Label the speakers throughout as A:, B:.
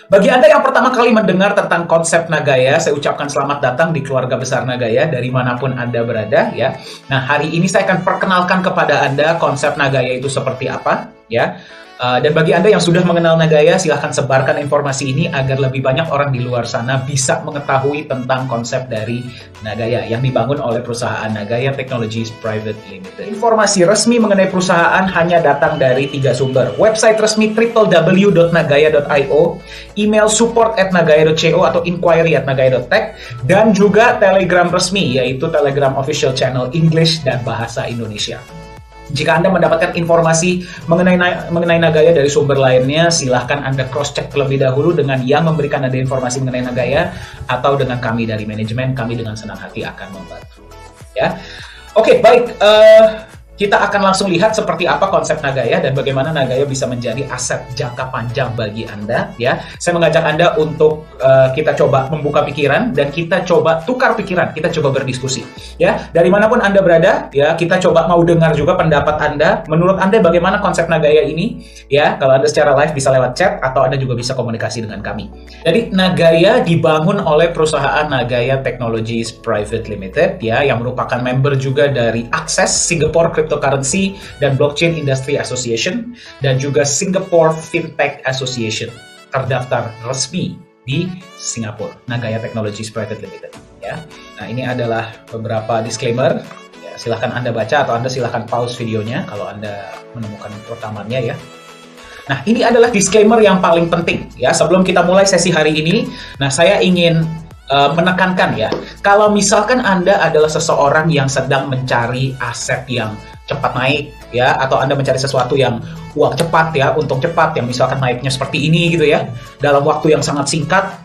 A: Bagi Anda yang pertama kali mendengar tentang konsep Nagaya, saya ucapkan selamat datang di keluarga besar Nagaya dari manapun Anda berada ya. Nah, hari ini saya akan perkenalkan kepada Anda konsep Nagaya itu seperti apa ya. Dan bagi Anda yang sudah mengenal Nagaya, silahkan sebarkan informasi ini agar lebih banyak orang di luar sana bisa mengetahui tentang konsep dari Nagaya yang dibangun oleh perusahaan Nagaya Technologies Private Limited. Informasi resmi mengenai perusahaan hanya datang dari 3 sumber. Website resmi www.nagaya.io, email support@nagaya.co atau inquiry@nagaya.tech, dan juga Telegram resmi, yaitu Telegram Official Channel English dan Bahasa Indonesia. Jika Anda mendapatkan informasi mengenai Nagaya dari sumber lainnya, silahkan Anda cross-check terlebih dahulu dengan yang memberikan Anda informasi mengenai Nagaya atau dengan kami dari manajemen. Kami dengan senang hati akan membantu. Ya, oke, baik. Kita akan langsung lihat seperti apa konsep Nagaya dan bagaimana Nagaya bisa menjadi aset jangka panjang bagi Anda. Ya, saya mengajak Anda untuk kita coba membuka pikiran dan kita coba tukar pikiran, kita coba berdiskusi. Ya, dari manapun Anda berada, ya kita coba mau dengar juga pendapat Anda. Menurut Anda bagaimana konsep Nagaya ini? Ya, kalau Anda secara live bisa lewat chat atau Anda juga bisa komunikasi dengan kami. Jadi Nagaya dibangun oleh perusahaan Nagaya Technologies Private Limited, ya, yang merupakan member juga dari Access Singapore Cryptocurrency dan Blockchain Industry Association dan juga Singapore Fintech Association, terdaftar resmi di Singapura, Nagaya Technologies Private Limited. Ya, nah ini adalah beberapa disclaimer. Ya, silahkan Anda baca atau Anda silahkan pause videonya kalau Anda menemukan rekamannya ya. Nah, ini adalah disclaimer yang paling penting ya sebelum kita mulai sesi hari ini. Nah, saya ingin menekankan ya, kalau misalkan Anda adalah seseorang yang sedang mencari aset yang cepat naik ya, atau Anda mencari sesuatu yang uang cepat ya, untung cepat yang misalkan naiknya seperti ini gitu ya, dalam waktu yang sangat singkat,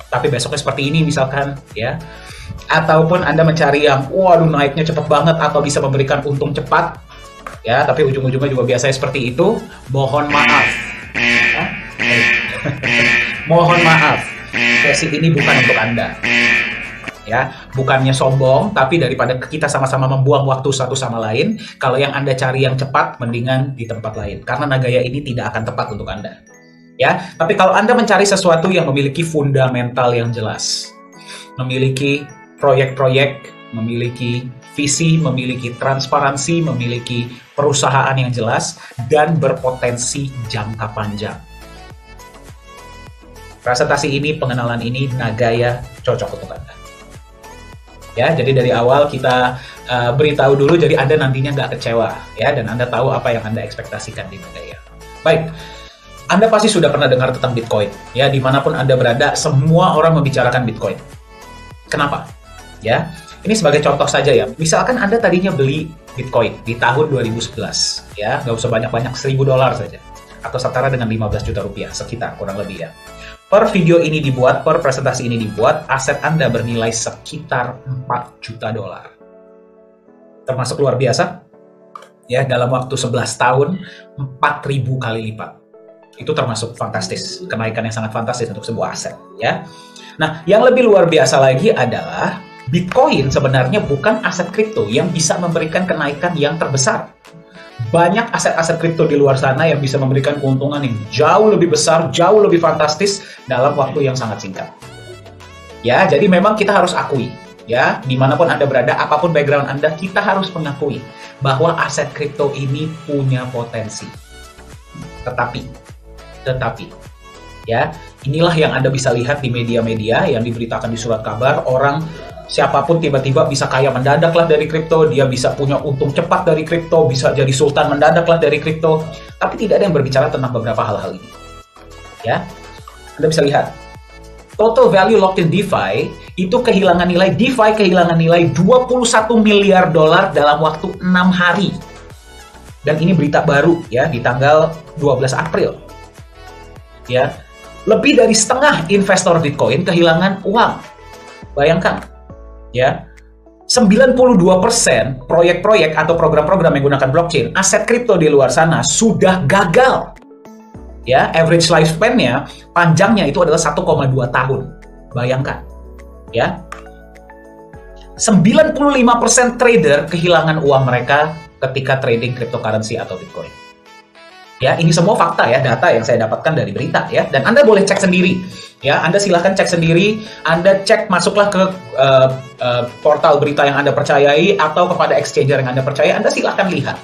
A: tapi besoknya seperti ini misalkan ya, ataupun Anda mencari yang waduh naiknya cepat banget atau bisa memberikan untung cepat ya, tapi ujung-ujungnya juga biasanya seperti itu, mohon maaf ya. Mohon maaf, sesi ini bukan untuk Anda ya, bukannya sombong, tapi daripada kita sama-sama membuang waktu satu sama lain, kalau yang Anda cari yang cepat, mendingan di tempat lain, karena Nagaya ini tidak akan tepat untuk Anda ya. Tapi kalau Anda mencari sesuatu yang memiliki fundamental yang jelas, memiliki proyek-proyek, memiliki visi, memiliki transparansi, memiliki perusahaan yang jelas, dan berpotensi jangka panjang, presentasi ini, pengenalan ini, Nagaya cocok untuk Anda. Ya, jadi dari awal kita beritahu dulu, jadi Anda nantinya nggak kecewa, ya, dan Anda tahu apa yang Anda ekspektasikan di Nagaya. Baik, Anda pasti sudah pernah dengar tentang Bitcoin, ya, dimanapun Anda berada, semua orang membicarakan Bitcoin. Kenapa? Ya, ini sebagai contoh saja ya, misalkan Anda tadinya beli Bitcoin di tahun 2011, ya, nggak usah banyak-banyak, $1.000 saja, atau setara dengan 15 juta rupiah, sekitar, kurang lebih ya. Per video ini dibuat, per presentasi ini dibuat, aset Anda bernilai sekitar $4 juta. Termasuk luar biasa. Ya, dalam waktu 11 tahun, 4.000 kali lipat. Itu termasuk fantastis, kenaikan yang sangat fantastis untuk sebuah aset. Ya. Nah, yang lebih luar biasa lagi adalah Bitcoin sebenarnya bukan aset kripto yang bisa memberikan kenaikan yang terbesar. Banyak aset-aset kripto di luar sana yang bisa memberikan keuntungan yang jauh lebih besar, jauh lebih fantastis dalam waktu yang sangat singkat. Ya, jadi memang kita harus akui, ya, dimanapun Anda berada, apapun background Anda, kita harus mengakui bahwa aset kripto ini punya potensi. Tetapi, ya, inilah yang Anda bisa lihat di media-media yang diberitakan di surat kabar, orang siapapun tiba-tiba bisa kaya mendadak lah dari kripto, dia bisa punya untung cepat dari kripto, bisa jadi sultan mendadak lah dari kripto, tapi tidak ada yang berbicara tentang beberapa hal-hal ini. Ya, Anda bisa lihat, total value locked in DeFi itu kehilangan nilai 21 miliar dolar dalam waktu 6 hari. Dan ini berita baru ya, di tanggal 12 April. Ya, lebih dari setengah investor Bitcoin kehilangan uang. Bayangkan. Ya, 92% proyek-proyek atau program-program yang menggunakan blockchain, aset kripto di luar sana sudah gagal. Ya, average lifespan-nya, panjangnya itu adalah 1,2 tahun. Bayangkan. Ya. 95% trader kehilangan uang mereka ketika trading cryptocurrency atau Bitcoin. Ya, ini semua fakta ya, data yang saya dapatkan dari berita ya. Dan Anda boleh cek sendiri. Ya, Anda silahkan cek sendiri. Anda cek, masuklah ke portal berita yang Anda percayai atau kepada exchanger yang Anda percaya. Anda silahkan lihat.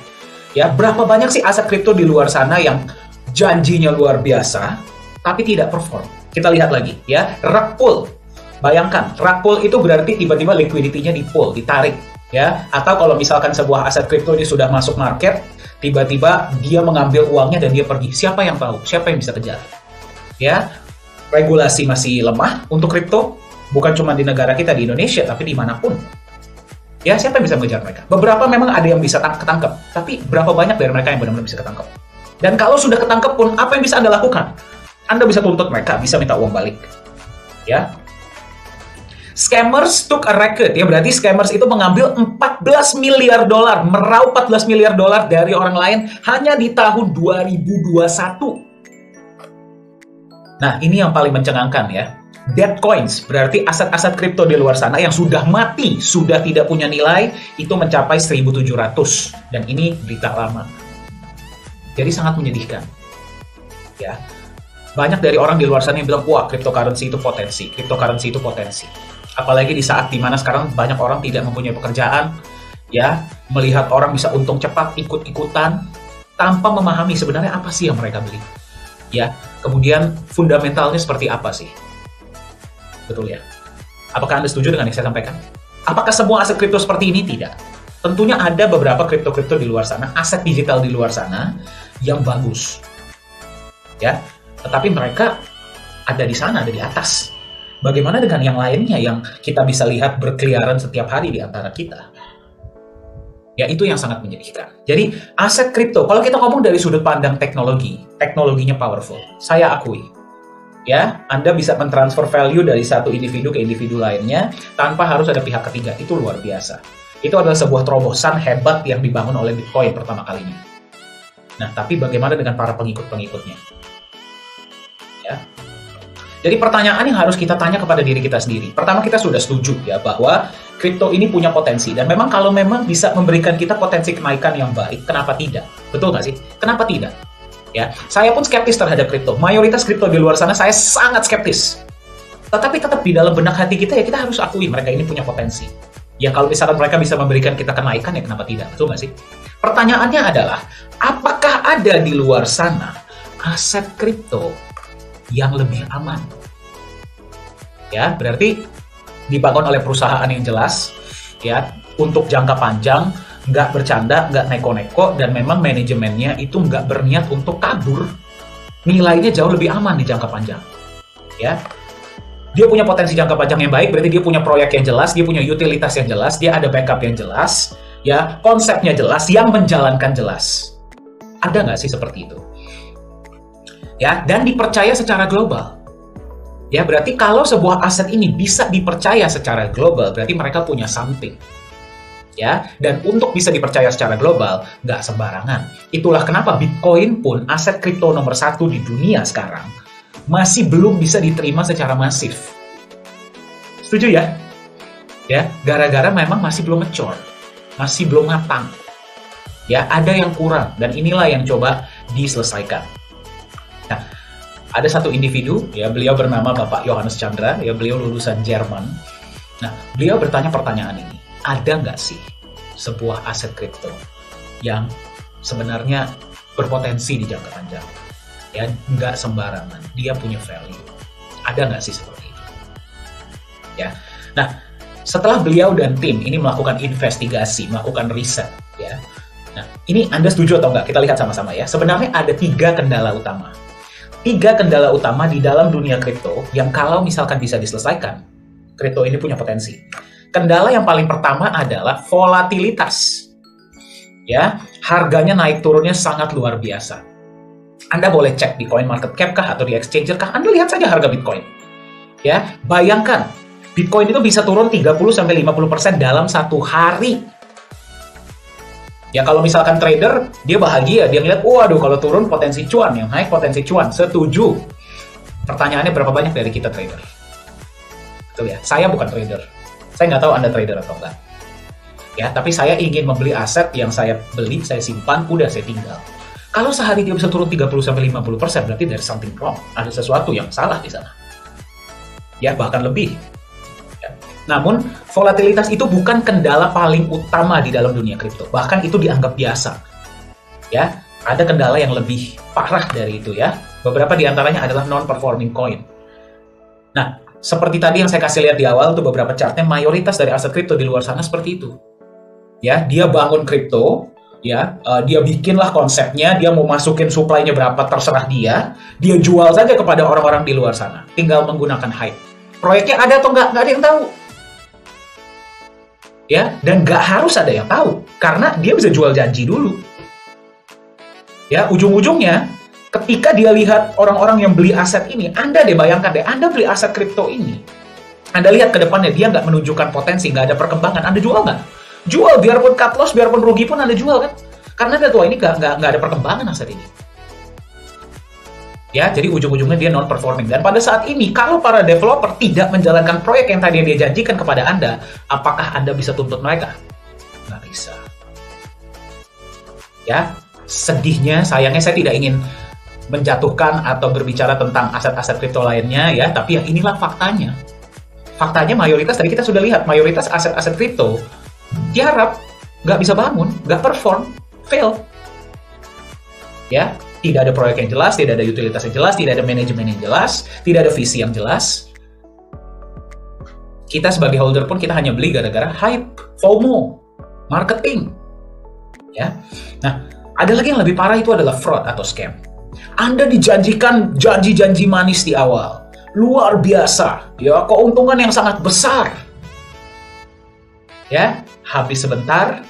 A: Ya, berapa banyak sih aset kripto di luar sana yang janjinya luar biasa, tapi tidak perform. Kita lihat lagi ya, rug pull. Bayangkan, rug pull itu berarti tiba-tiba liquidity-nya di pull, ditarik. Ya, atau kalau misalkan sebuah aset kripto ini sudah masuk market, tiba-tiba dia mengambil uangnya dan dia pergi. Siapa yang tahu? Siapa yang bisa kejar? Ya, regulasi masih lemah untuk kripto, bukan cuma di negara kita di Indonesia, tapi dimanapun. Ya, siapa yang bisa mengejar mereka? Beberapa memang ada yang bisa ketangkep, tapi berapa banyak dari mereka yang benar-benar bisa ketangkep? Dan kalau sudah ketangkep pun, apa yang bisa Anda lakukan? Anda bisa tuntut mereka, bisa minta uang balik. Ya. Scammers took a record, ya berarti scammers itu mengambil 14 miliar dolar, meraup 14 miliar dolar dari orang lain hanya di tahun 2021. Nah, ini yang paling mencengangkan ya. Dead coins, berarti aset-aset kripto di luar sana yang sudah mati, sudah tidak punya nilai, itu mencapai 1.700. Dan ini berita lama. Jadi sangat menyedihkan. Ya. Banyak dari orang di luar sana yang bilang, wah, cryptocurrency itu potensi, cryptocurrency itu potensi. Apalagi di saat dimana sekarang banyak orang tidak mempunyai pekerjaan, ya, melihat orang bisa untung cepat, ikut-ikutan, tanpa memahami sebenarnya apa sih yang mereka beli. Ya, kemudian fundamentalnya seperti apa sih? Betul ya? Apakah Anda setuju dengan yang saya sampaikan? Apakah semua aset kripto seperti ini? Tidak. Tentunya ada beberapa kripto-kripto di luar sana, aset digital di luar sana yang bagus. Ya, tetapi mereka ada di sana, ada di atas. Bagaimana dengan yang lainnya yang kita bisa lihat berkeliaran setiap hari di antara kita? Ya, itu yang sangat menyedihkan. Jadi, aset kripto, kalau kita ngomong dari sudut pandang teknologi, teknologinya powerful. Saya akui. Ya, Anda bisa mentransfer value dari satu individu ke individu lainnya tanpa harus ada pihak ketiga. Itu luar biasa. Itu adalah sebuah terobosan hebat yang dibangun oleh Bitcoin pertama kalinya. Nah, tapi bagaimana dengan para pengikut-pengikutnya? Ya. Jadi pertanyaan yang harus kita tanya kepada diri kita sendiri. Pertama, kita sudah setuju ya bahwa kripto ini punya potensi. Dan memang kalau memang bisa memberikan kita potensi kenaikan yang baik, kenapa tidak? Betul nggak sih? Kenapa tidak? Ya, saya pun skeptis terhadap kripto. Mayoritas kripto di luar sana saya sangat skeptis. Tetapi tetap di dalam benak hati kita ya kita harus akui mereka ini punya potensi. Ya kalau misalkan mereka bisa memberikan kita kenaikan ya kenapa tidak? Betul nggak sih? Pertanyaannya adalah, apakah ada di luar sana aset kripto yang lebih aman? Ya, berarti dibangun oleh perusahaan yang jelas, ya, untuk jangka panjang, nggak bercanda, nggak neko-neko, dan memang manajemennya itu nggak berniat untuk kabur. Nilainya jauh lebih aman di jangka panjang. Ya, dia punya potensi jangka panjang yang baik, berarti dia punya proyek yang jelas, dia punya utilitas yang jelas, dia ada backup yang jelas, ya, konsepnya jelas, yang menjalankan jelas. Ada nggak sih seperti itu? Ya, dan dipercaya secara global. Ya, berarti kalau sebuah aset ini bisa dipercaya secara global, berarti mereka punya something. Ya, dan untuk bisa dipercaya secara global, nggak sembarangan. Itulah kenapa Bitcoin pun aset kripto nomor 1 di dunia sekarang masih belum bisa diterima secara masif. Setuju ya? Ya, gara-gara memang masih belum mature, masih belum matang. Ya, ada yang kurang, dan inilah yang coba diselesaikan. Nah, ada satu individu, ya, beliau bernama Bapak Johannes Chandra, ya, beliau lulusan Jerman. Nah, beliau bertanya pertanyaan ini, ada nggak sih sebuah aset kripto yang sebenarnya berpotensi di jangka panjang? Ya, nggak sembarangan, dia punya value. Ada nggak sih seperti itu? Ya, nah, setelah beliau dan tim ini melakukan investigasi, melakukan riset, ya. Nah, ini Anda setuju atau nggak? Kita lihat sama-sama ya. Sebenarnya ada 3 kendala utama. 3 kendala utama di dalam dunia kripto yang kalau misalkan bisa diselesaikan, kripto ini punya potensi. Kendala yang paling pertama adalah volatilitas. Ya, harganya naik turunnya sangat luar biasa. Anda boleh cek di CoinMarketCap kah atau di Exchanger kah, Anda lihat saja harga Bitcoin. Ya, bayangkan Bitcoin itu bisa turun 30-50% dalam 1 hari. Ya kalau misalkan trader, dia bahagia, dia ngeliat, waduh kalau turun potensi cuan, yang naik potensi cuan, setuju. Pertanyaannya berapa banyak dari kita trader? Betul ya, saya bukan trader. Saya nggak tahu Anda trader atau enggak. Ya, tapi saya ingin membeli aset yang saya beli, saya simpan, udah saya tinggal. Kalau sehari dia bisa turun 30-50%, berarti there's something wrong. Ada sesuatu yang salah di sana. Ya, bahkan lebih. Ya. Namun, volatilitas itu bukan kendala paling utama di dalam dunia kripto. Bahkan itu dianggap biasa. Ya, ada kendala yang lebih parah dari itu ya. Beberapa di antaranya adalah non-performing coin. Nah, seperti tadi yang saya kasih lihat di awal tuh beberapa chartnya, mayoritas dari aset kripto di luar sana seperti itu. Ya, dia bangun kripto, ya, dia bikinlah konsepnya, dia mau masukin supply-nya berapa terserah dia jual saja kepada orang-orang di luar sana, tinggal menggunakan hype. Proyeknya ada atau nggak ada yang tahu. Ya, dan nggak harus ada yang tahu, karena dia bisa jual janji dulu. Ya, ujung-ujungnya, ketika dia lihat orang-orang yang beli aset ini, Anda deh bayangkan deh, Anda beli aset kripto ini, Anda lihat ke depannya, dia nggak menunjukkan potensi, nggak ada perkembangan, Anda jual nggak? Jual, biarpun cut loss, biarpun rugi pun Anda jual kan? Karena Anda tahu ini nggak ada perkembangan aset ini. Ya, jadi ujung-ujungnya dia non-performing. Dan pada saat ini, kalau para developer tidak menjalankan proyek yang tadi dia janjikan kepada Anda, apakah Anda bisa tuntut mereka? Nggak bisa. Ya, sedihnya, sayangnya saya tidak ingin menjatuhkan atau berbicara tentang aset-aset kripto lainnya ya, tapi ya inilah faktanya. Faktanya mayoritas, tadi kita sudah lihat, mayoritas aset-aset kripto tiarap, nggak bisa bangun, nggak perform, fail. Ya, tidak ada proyek yang jelas, tidak ada utilitas yang jelas, tidak ada manajemen yang jelas, tidak ada visi yang jelas. Kita sebagai holder pun kita hanya beli gara-gara hype, FOMO, marketing. Ya, nah ada lagi yang lebih parah, itu adalah fraud atau scam. Anda dijanjikan janji-janji manis di awal, luar biasa, ya keuntungan yang sangat besar. Ya, habis sebentar,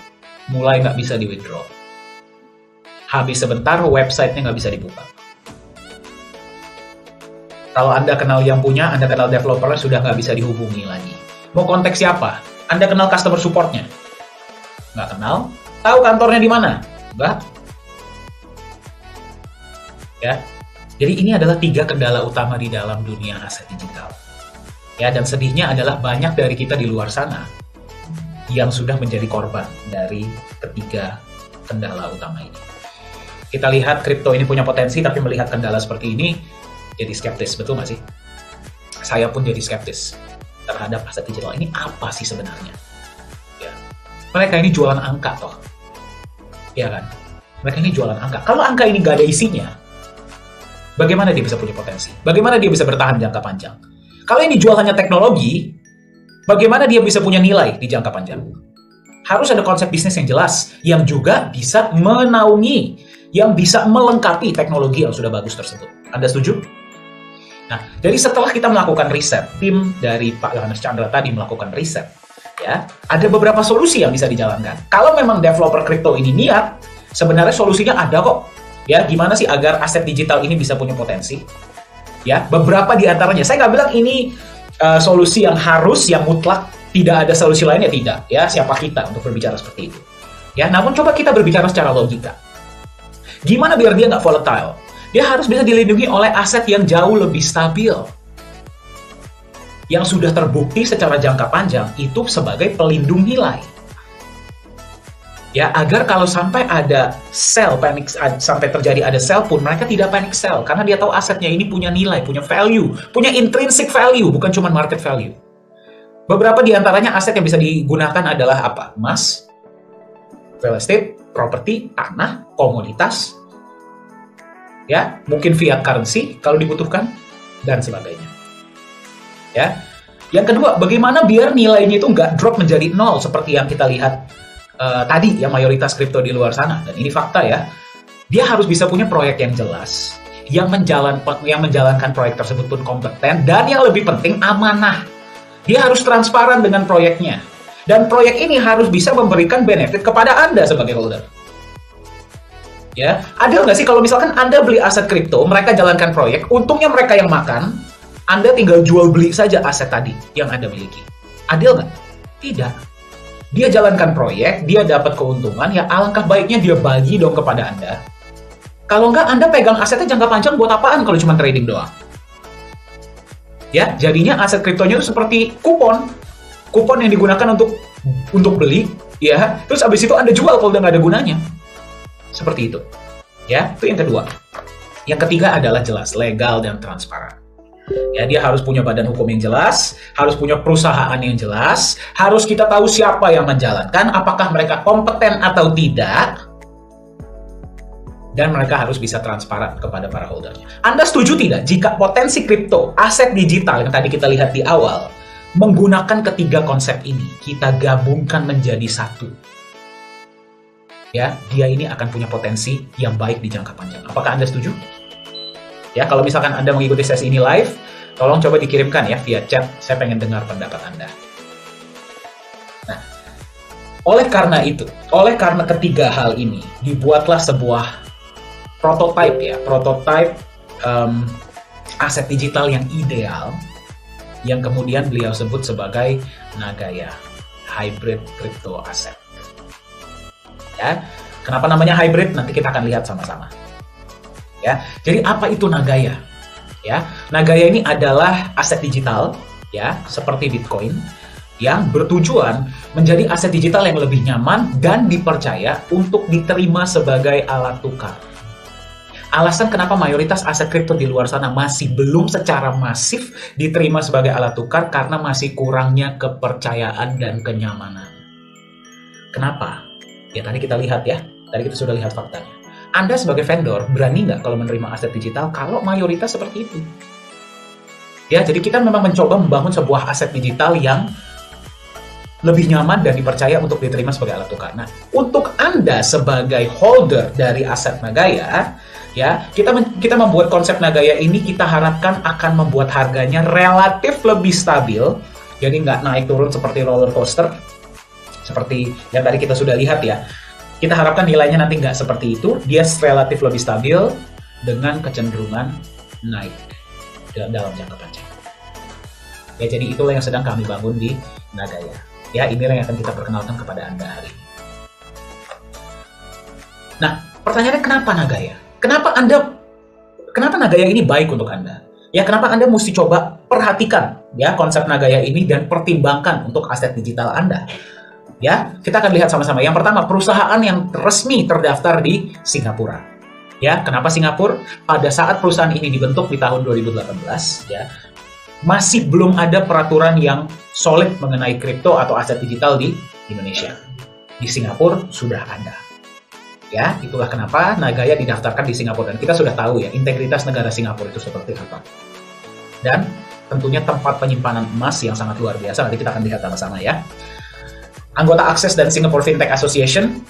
A: mulai nggak bisa di-withdraw. Habis sebentar, websitenya nggak bisa dibuka. Kalau Anda kenal yang punya, Anda kenal developernya, sudah nggak bisa dihubungi lagi. Mau kontak siapa? Anda kenal customer supportnya? Nggak kenal. Tahu kantornya di mana? Nggak. Ya, jadi ini adalah 3 kendala utama di dalam dunia aset digital. Ya, dan sedihnya adalah banyak dari kita di luar sana yang sudah menjadi korban dari ketiga kendala utama ini. Kita lihat kripto ini punya potensi, tapi melihat kendala seperti ini, jadi skeptis, betul nggak sih? Saya pun jadi skeptis terhadap aset digital ini apa sih sebenarnya? Ya. Mereka ini jualan angka toh, ya kan? Mereka ini jualan angka. Kalau angka ini nggak ada isinya, bagaimana dia bisa punya potensi? Bagaimana dia bisa bertahan jangka panjang? Kalau ini jual hanya teknologi, bagaimana dia bisa punya nilai di jangka panjang? Harus ada konsep bisnis yang jelas, yang juga bisa menaungi, yang bisa melengkapi teknologi yang sudah bagus tersebut. Anda setuju? Nah, jadi setelah kita melakukan riset, tim dari Pak Yohanes Chandra tadi melakukan riset, ya, ada beberapa solusi yang bisa dijalankan. Kalau memang developer kripto ini niat, sebenarnya solusinya ada kok. Ya, gimana sih agar aset digital ini bisa punya potensi? Ya, beberapa di antaranya. Saya nggak bilang ini solusi yang harus, yang mutlak, tidak ada solusi lainnya, tidak. Ya, siapa kita untuk berbicara seperti itu? Ya, namun coba kita berbicara secara logika. Gimana biar dia nggak volatile? Dia harus bisa dilindungi oleh aset yang jauh lebih stabil, yang sudah terbukti secara jangka panjang itu sebagai pelindung nilai. Ya, agar kalau sampai ada sell, panic, sampai terjadi ada sell pun, mereka tidak panic sell, karena dia tahu asetnya ini punya nilai, punya value, punya intrinsic value, bukan cuma market value. Beberapa di antaranya aset yang bisa digunakan adalah apa? Emas, real estate, properti, tanah, komoditas, ya, mungkin fiat currency kalau dibutuhkan, dan sebagainya. Ya, yang kedua, bagaimana biar nilainya itu nggak drop menjadi 0 seperti yang kita lihat tadi, yang mayoritas kripto di luar sana. Dan ini fakta ya, dia harus bisa punya proyek yang jelas, yang menjalankan proyek tersebut pun kompeten, dan yang lebih penting amanah. Dia harus transparan dengan proyeknya, dan proyek ini harus bisa memberikan benefit kepada Anda sebagai holder. Ya, adil nggak sih kalau misalkan Anda beli aset kripto, mereka jalankan proyek, untungnya mereka yang makan, Anda tinggal jual beli saja aset tadi yang Anda miliki. Adil nggak? Tidak. Dia jalankan proyek, dia dapat keuntungan, ya alangkah baiknya dia bagi dong kepada Anda. Kalau nggak, Anda pegang asetnya jangka panjang buat apaan kalau cuma trading doang? Ya, jadinya aset kriptonya itu seperti kupon. Kupon yang digunakan untuk beli, ya. Terus abis itu Anda jual kalau udah nggak ada gunanya. Seperti itu. Ya, itu yang kedua. Yang ketiga adalah jelas, legal dan transparan. Ya, dia harus punya badan hukum yang jelas, harus punya perusahaan yang jelas, harus kita tahu siapa yang menjalankan, apakah mereka kompeten atau tidak, dan mereka harus bisa transparan kepada para holdernya. Anda setuju tidak jika potensi kripto, aset digital yang tadi kita lihat di awal, menggunakan ketiga konsep ini, kita gabungkan menjadi satu? Ya, dia ini akan punya potensi yang baik di jangka panjang. Apakah Anda setuju? Ya, kalau misalkan Anda mengikuti sesi ini live, tolong coba dikirimkan ya via chat. Saya pengen dengar pendapat Anda. Nah, oleh karena itu, oleh karena ketiga hal ini, dibuatlah sebuah prototipe aset digital yang ideal, yang kemudian beliau sebut sebagai Nagaya, Hybrid Crypto Asset. Ya, kenapa namanya hybrid? Nanti kita akan lihat sama-sama. Ya, jadi apa itu Nagaya? Ya, Nagaya ini adalah aset digital, ya, seperti Bitcoin, yang bertujuan menjadi aset digital yang lebih nyaman dan dipercaya untuk diterima sebagai alat tukar. Alasan kenapa mayoritas aset kripto di luar sana masih belum secara masif diterima sebagai alat tukar karena masih kurangnya kepercayaan dan kenyamanan. Kenapa? Ya tadi kita lihat ya, tadi kita sudah lihat faktanya. Anda sebagai vendor berani nggak kalau menerima aset digital kalau mayoritas seperti itu? Ya, jadi kita memang mencoba membangun sebuah aset digital yang lebih nyaman dan dipercaya untuk diterima sebagai alat tukar. Nah, untuk Anda sebagai holder dari aset Nagaya, ya, kita membuat konsep Nagaya ini kita harapkan akan membuat harganya relatif lebih stabil, jadi nggak naik turun seperti roller coaster, seperti yang tadi kita sudah lihat ya. Kita harapkan nilainya nanti nggak seperti itu, dia relatif lebih stabil dengan kecenderungan naik dalam jangka panjang. Ya, jadi itulah yang sedang kami bangun di Nagaya. Ya, inilah yang akan kita perkenalkan kepada Anda hari ini. Nah, pertanyaannya kenapa Nagaya? Kenapa Nagaya ini baik untuk Anda? Ya, kenapa Anda mesti coba perhatikan ya konsep Nagaya ini dan pertimbangkan untuk aset digital Anda? Ya, kita akan lihat sama-sama. Yang pertama, perusahaan yang resmi terdaftar di Singapura. Ya, kenapa Singapura? Pada saat perusahaan ini dibentuk di tahun 2018, ya, masih belum ada peraturan yang solid mengenai kripto atau aset digital di Indonesia. Di Singapura sudah ada. Ya, itulah kenapa Nagaya didaftarkan di Singapura. Dan kita sudah tahu ya, integritas negara Singapura itu seperti apa. Dan tentunya tempat penyimpanan emas yang sangat luar biasa. Nanti kita akan lihat sama-sama ya. Anggota Akses dan Singapore Fintech Association,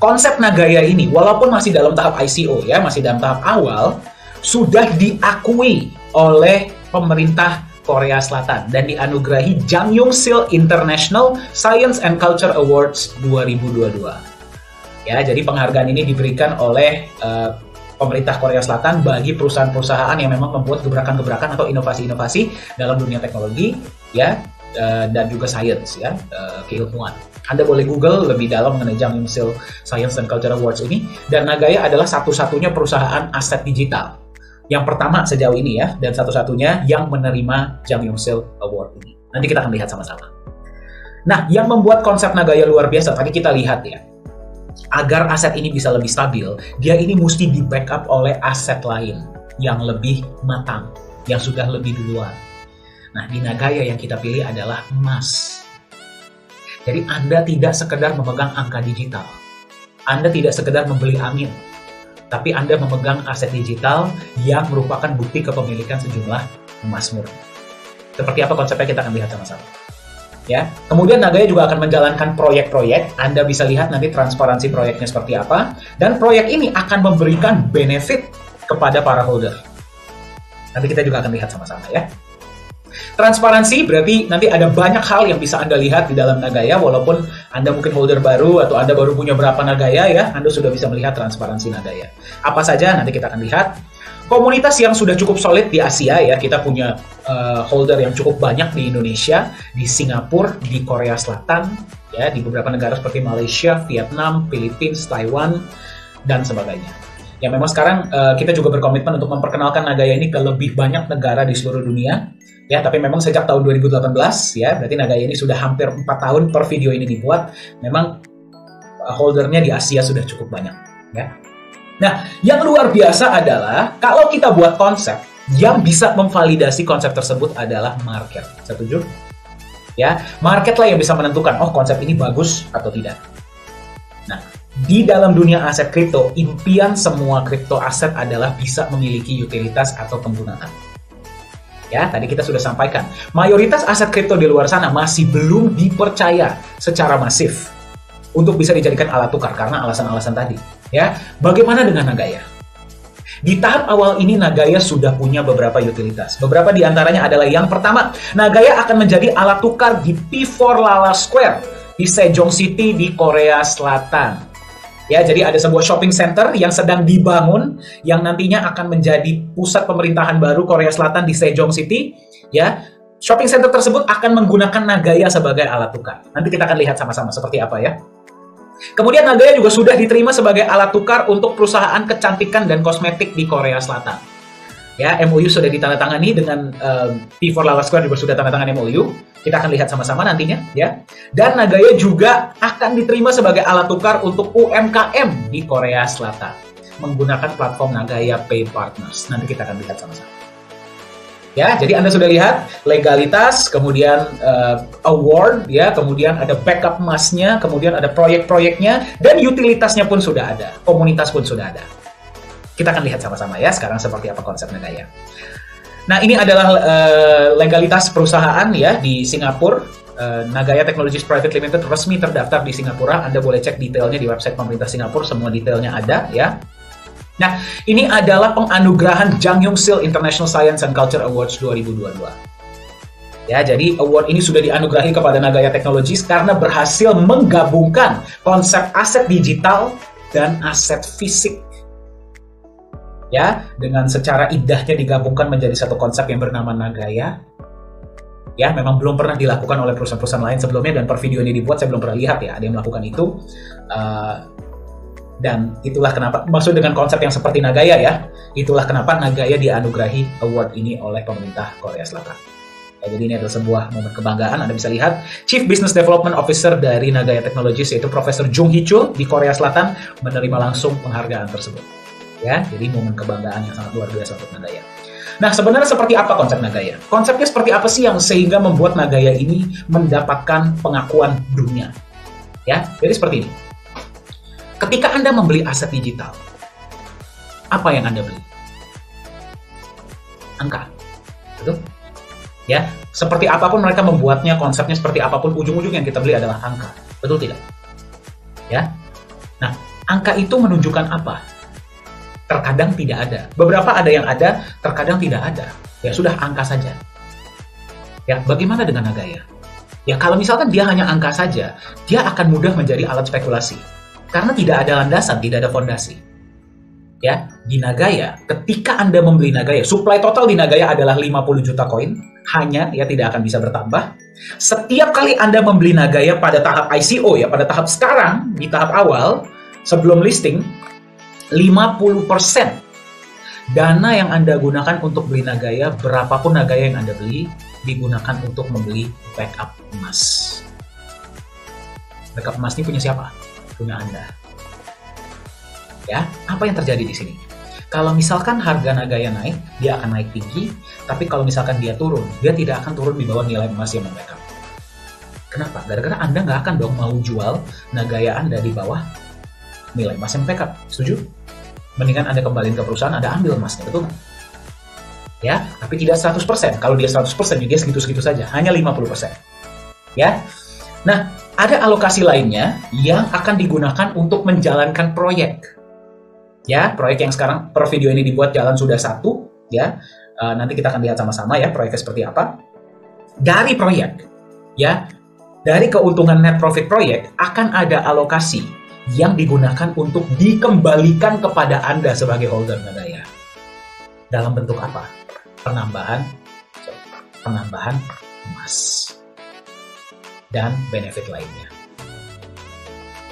A: konsep Nagaya ini walaupun masih dalam tahap ICO ya, masih dalam tahap awal, sudah diakui oleh pemerintah Korea Selatan dan dianugerahi Jang Young-sil International Science and Culture Awards 2022. Ya, jadi penghargaan ini diberikan oleh pemerintah Korea Selatan bagi perusahaan-perusahaan yang memang membuat gebrakan-gebrakan atau inovasi-inovasi dalam dunia teknologi ya. Dan juga science ya, keilmuan. Anda boleh Google lebih dalam mengenai Jang Young-sil Science and Culture Awards ini, dan Nagaya adalah satu-satunya perusahaan aset digital yang pertama sejauh ini ya, dan satu-satunya yang menerima Jang Young-sil Award ini. Nanti kita akan lihat sama-sama. Nah, yang membuat konsep Nagaya luar biasa, tadi kita lihat ya, agar aset ini bisa lebih stabil, dia ini mesti di-backup oleh aset lain yang lebih matang, yang sudah lebih duluan. Nah, di Nagaya yang kita pilih adalah emas. Jadi Anda tidak sekedar memegang angka digital. Anda tidak sekedar membeli angin. Tapi Anda memegang aset digital yang merupakan bukti kepemilikan sejumlah emas murni. Seperti apa konsepnya kita akan lihat sama-sama. Ya. Kemudian Nagaya juga akan menjalankan proyek-proyek. Anda bisa lihat nanti transparansi proyeknya seperti apa. Dan proyek ini akan memberikan benefit kepada para holder. Nanti kita juga akan lihat sama-sama ya. Transparansi berarti nanti ada banyak hal yang bisa Anda lihat di dalam Nagaya, walaupun Anda mungkin holder baru atau Anda baru punya berapa Nagaya ya, Anda sudah bisa melihat transparansi Nagaya. Apa saja nanti kita akan lihat. Komunitas yang sudah cukup solid di Asia ya, kita punya holder yang cukup banyak di Indonesia, di Singapura, di Korea Selatan, ya, di beberapa negara seperti Malaysia, Vietnam, Filipina, Taiwan, dan sebagainya. Ya memang sekarang kita juga berkomitmen untuk memperkenalkan Nagaya ini ke lebih banyak negara di seluruh dunia. Ya, tapi memang sejak tahun 2018 ya, berarti Nagaya ini sudah hampir 4 tahun per video ini dibuat. Memang holdernya di Asia sudah cukup banyak ya. Nah, yang luar biasa adalah kalau kita buat konsep, yang bisa memvalidasi konsep tersebut adalah market. Setuju? Ya, market lah yang bisa menentukan, oh konsep ini bagus atau tidak. Nah, di dalam dunia aset kripto, impian semua kripto aset adalah bisa memiliki utilitas atau penggunaan. Ya, tadi kita sudah sampaikan, mayoritas aset kripto di luar sana masih belum dipercaya secara masif untuk bisa dijadikan alat tukar karena alasan-alasan tadi. Ya, bagaimana dengan Nagaya? Di tahap awal ini Nagaya sudah punya beberapa utilitas. Beberapa di antaranya adalah yang pertama, Nagaya akan menjadi alat tukar di P4 Lala Square di Sejong City di Korea Selatan. Ya, jadi ada sebuah shopping center yang sedang dibangun yang nantinya akan menjadi pusat pemerintahan baru Korea Selatan di Sejong City. Ya, shopping center tersebut akan menggunakan Nagaya sebagai alat tukar. Nanti kita akan lihat sama-sama seperti apa ya. Kemudian Nagaya juga sudah diterima sebagai alat tukar untuk perusahaan kecantikan dan kosmetik di Korea Selatan. Ya, MOU sudah ditandatangani dengan P4 Lala Square juga sudah tandatangan MOU. Kita akan lihat sama-sama nantinya, ya. Dan Nagaya juga akan diterima sebagai alat tukar untuk UMKM di Korea Selatan menggunakan platform Nagaya Pay Partners. Nanti kita akan lihat sama-sama. Ya, jadi Anda sudah lihat legalitas, kemudian award, ya, kemudian ada backup emasnya, kemudian ada proyek-proyeknya, dan utilitasnya pun sudah ada, komunitas pun sudah ada. Kita akan lihat sama-sama ya sekarang seperti apa konsep Nagaya. Nah, ini adalah legalitas perusahaan ya di Singapura. Nagaya Technologies Private Limited resmi terdaftar di Singapura. Anda boleh cek detailnya di website pemerintah Singapura, semua detailnya ada ya. Nah, ini adalah penganugerahan Jang Young Sil International Science and Culture Awards 2022. Ya, jadi award ini sudah dianugerahi kepada Nagaya Technologies karena berhasil menggabungkan konsep aset digital dan aset fisik. Ya, dengan secara indahnya digabungkan menjadi satu konsep yang bernama Nagaya. Ya, memang belum pernah dilakukan oleh perusahaan-perusahaan lain sebelumnya dan per video ini dibuat saya belum pernah lihat ya ada yang melakukan itu. Dan itulah kenapa, maksud dengan konsep yang seperti Nagaya ya, itulah kenapa Nagaya dianugerahi award ini oleh pemerintah Korea Selatan. Ya, jadi ini adalah sebuah momen kebanggaan. Anda bisa lihat Chief Business Development Officer dari Nagaya Technologies yaitu Profesor Jung Hee Chul di Korea Selatan menerima langsung penghargaan tersebut. Ya, jadi momen kebanggaan yang sangat luar biasa untuk Nagaya. Nah, sebenarnya seperti apa konsep Nagaya? Konsepnya seperti apa sih yang sehingga membuat Nagaya ini mendapatkan pengakuan dunia? Ya, jadi seperti ini. Ketika Anda membeli aset digital, apa yang Anda beli? Angka. Betul? Ya, seperti apapun mereka membuatnya, konsepnya seperti apapun, ujung-ujung yang kita beli adalah angka. Betul tidak? Ya. Nah, angka itu menunjukkan apa? Terkadang tidak ada. Beberapa ada yang ada, terkadang tidak ada. Ya sudah, angka saja. Ya, bagaimana dengan Nagaya? Ya, kalau misalkan dia hanya angka saja, dia akan mudah menjadi alat spekulasi. Karena tidak ada landasan, tidak ada fondasi. Ya, di Nagaya, ketika Anda membeli Nagaya, supply total di Nagaya adalah 50 juta koin, hanya ya tidak akan bisa bertambah. Setiap kali Anda membeli Nagaya pada tahap ICO ya, pada tahap sekarang, di tahap awal, sebelum listing, 50% dana yang Anda gunakan untuk beli Nagaya, berapapun Nagaya yang Anda beli, digunakan untuk membeli backup emas. Backup emas ini punya siapa? Punya Anda. Ya, apa yang terjadi di sini? Kalau misalkan harga Nagaya naik, dia akan naik tinggi, tapi kalau misalkan dia turun, dia tidak akan turun di bawah nilai emas yang membackup. Kenapa? Gara-gara Anda nggak akan dong mau jual Nagaya Anda di bawah nilai emas yang backup. Setuju? Mendingan Anda kembaliin ke perusahaan, Anda ambil emasnya, betul nggak? Ya, tapi tidak 100%. Kalau dia 100%, dia segitu-segitu saja, hanya 50%. Ya. Nah, ada alokasi lainnya yang akan digunakan untuk menjalankan proyek. Ya, proyek yang sekarang per video ini dibuat jalan sudah 1, ya. Nanti kita akan lihat sama-sama ya proyeknya seperti apa. Dari proyek, ya, dari keuntungan net profit proyek akan ada alokasi yang digunakan untuk dikembalikan kepada Anda sebagai holder Nagaya. Dalam bentuk apa? Penambahan emas dan benefit lainnya.